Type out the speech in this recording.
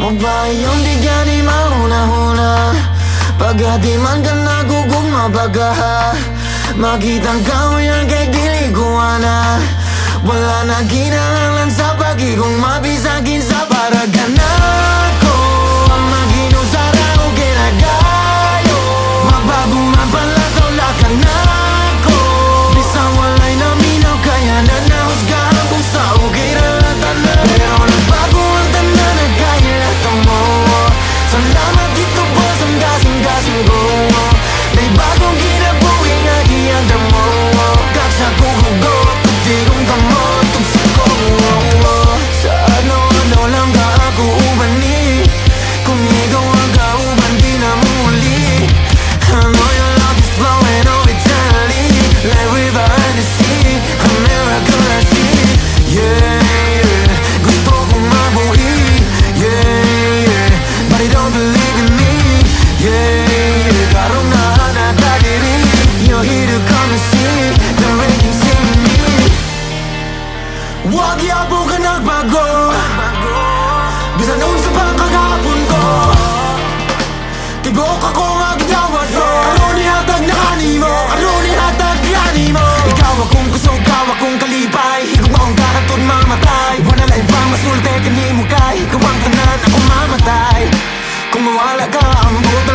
Mabayong di gani mahuna-huna Pagati man ka nagugugma bagaha Makitang kawayan kay dili kuwana Wala na ginahanglan sa pag-igong mabisakin sa paraganap ko Ang maginusara o kinagayo Magbago man pala tawla ka na ko Bisang walay naminaw kaya na nahusgahan kung sa okay ralatan na Pero nagbago ang tanan na kaya latang mo Salamat dito boss ang gasing-gasing ko May bagong ginabuhi nga giyanda mo Kaksa ko hugot, hindi kong kamot Tumsa ko, sa ano-ano lang ka ako ubani Kung ikaw ang kauban di na muli I know your love is flowing over eternally Like river and the sea, a miracle I see Yeah, yeah, gusto kong mabuhi Yeah, yeah, but I don't believe in me Yeah, yeah, karong nakadiri You're here to come and see the rain can sing me Wag yapo ka nagbago Bisan noon sa pagkagapon ko Tibok ako magdawat mo Karoon ihatag na kanimo Karoon ihatag gani mo Ikaw akong kusog, ikaw akong kalipay Ikaw akong kakatod mamatay Wala lang pang masulte kanimo kay Ikaw ang tanan ako mamatay Kung mawala ka ang buto